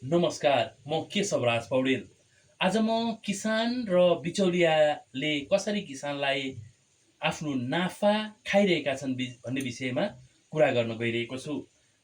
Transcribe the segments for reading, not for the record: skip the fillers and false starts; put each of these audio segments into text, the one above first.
नमस्कार, म केशवराज पौडेल। आज म किसान र बिचौलियाले कसरी किसानलाई आफ्नो नाफा खाइरहेका छन् भन्ने विषयमा कुरा गर्न गइरहेको छु।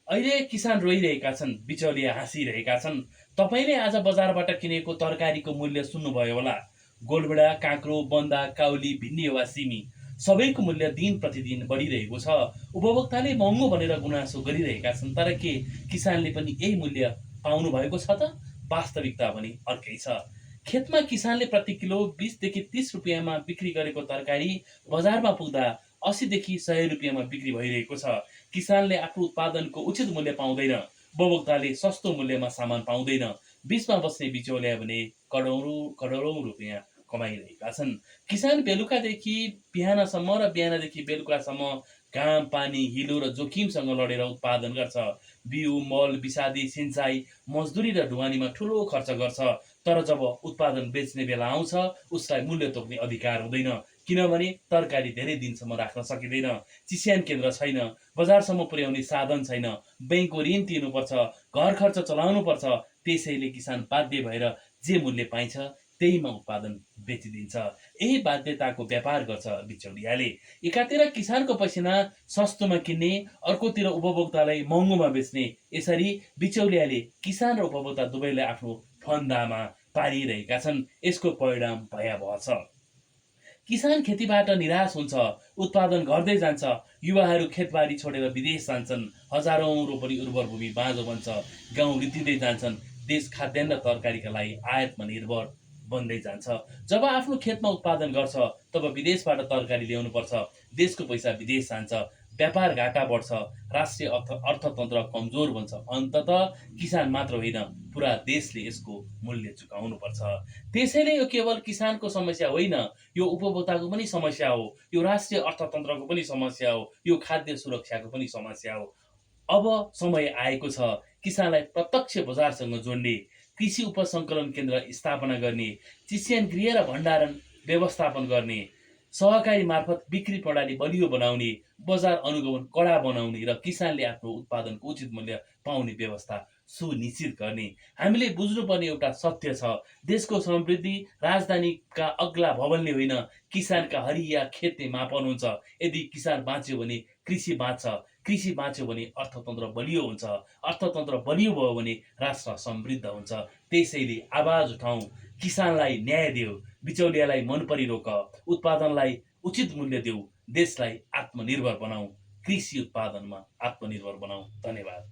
अहिले किसान रोइरहेका छन्, बिचौलिया हाँसिरहेका छन्। तपाईँले आज बजारबाट किनेको तरकारीको मूल्य सुन्नुभयो होला। गोलभेडा, काँक्रो, बन्दा, काउली, भिन्डी वा सिमी सबैको मूल्य दिन प्रतिदिन बढिरहेको छ। उपभोक्ताले महँगो भनेर गुनासो गरिरहेका छन्, तर के किसानले पनि यही मूल्य पाउनु भएको छ त? वास्तविकता भने अर्कै छ। खेतमा किसानले प्रति किलो 20 देखि 30 रुपियाँमा बिक्री गरेको तरकारी बजारमा पुग्दा 80 देखि 100 रुपियाँमा बिक्री भइरहेको छ। किसानले आफ्नो उत्पादनको उचित मूल्य पाउँदैन, उपभोक्ताले सस्तो मूल्यमा सामान पाउँदैन। बिचमा बस्ने बिचौलिया भने करोडौँ करोडौँ रुपियाँ कमाइरहेका छन्। किसान बेलुकादेखि बिहानसम्म र बिहानदेखि बेलुकासम्म घाम, पानी, हिलो र जोखिमसँग लडेर उत्पादन गर्छ। बिउ, मल, विषादी, सिँचाइ, मजदुरी र ढुवानीमा ठुलो खर्च गर्छ। तर जब उत्पादन बेच्ने बेला आउँछ, उसलाई मूल्य तोक्ने अधिकार हुँदैन, किनभने तरकारी धेरै दिनसम्म राख्न सकिँदैन। चिस्यान केन्द्र छैन, बजारसम्म पुर्याउने साधन छैन, बैंकको ऋण तिर्नुपर्छ, घर खर्च चलाउनुपर्छ। त्यसैले किसान बाध्य भएर जे मूल्य पाइन्छ त्यहीमा उत्पादन बेचिदिन्छ। यही बाध्यताको व्यापार गर्छ बिचौलियाले। एकातिर किसानको पसिना सस्तोमा किन्ने, अर्कोतिर उपभोक्तालाई महँगोमा बेच्ने, यसरी बिचौलियाले किसान र उपभोक्ता दुवैलाई आफ्नो फन्दामा पारिरहेका छन्। यसको परिणाम भयावह छ। किसान खेतीबाट निराश हुन्छ, उत्पादन घट्दै जान्छ। युवाहरू खेतबारी छोडेर विदेश जान्छन्, हजारौँ रोपनी उर्वर भूमि बाँझो बन्छ, गाउँ रित्तिँदै जान्छन्। देश खाद्यान्न र तरकारीका लागि आयातमा निर्भर बन्दै जान्छ। जब आफ्नो खेतमा उत्पादन गर्छ, तब विदेशबाट तरकारी ल्याउनु पर्छ। देशको पैसा विदेश जान्छ, व्यापार घाटा बढ्छ, राष्ट्रिय अर्थतन्त्र कमजोर बन्छ। अन्ततः किसान मात्र होइन, पुरा देशले यसको मूल्य चुकाउनु पर्छ। त्यसैले यो केवल किसानको समस्या होइन, यो उपभोक्ताको पनि समस्या हो, यो राष्ट्रिय अर्थतन्त्रको पनि समस्या हो, यो खाद्य सुरक्षाको पनि समस्या हो। अब समय आएको छ किसानलाई प्रत्यक्ष बजारसँग जोड्ने, कृषि उपसङ्कलन केन्द्र स्थापना गर्ने, चिस्यान गृह र भण्डारण व्यवस्थापन गर्ने, सहकारी मार्फत बिक्री प्रणाली बलियो बनाउने, बजार अनुगमन कडा बनाउने र किसानले आफ्नो उत्पादनको उचित मूल्य पाउने व्यवस्था सुनिश्चित गर्ने। हामीले बुझ्नुपर्ने एउटा सत्य छ, देशको समृद्धि राजधानीका अग्ला भवनले होइन, किसानका हरिया खेतले मापन हुन्छ। यदि किसान बाँच्यो भने कृषि बाँच्छ, कृषि बाँच्यो भने अर्थतन्त्र बलियो हुन्छ, अर्थतन्त्र बलियो भयो भने राष्ट्र समृद्ध हुन्छ। त्यसैले आवाज उठाउँ, किसानलाई न्याय देऊ, बिचौलियालाई मन परी रोक, उत्पादनलाई उचित मूल्य देऊ, देशलाई आत्मनिर्भर बनाऊ, कृषि उत्पादनमा आत्मनिर्भर बनाऊ। धन्यवाद।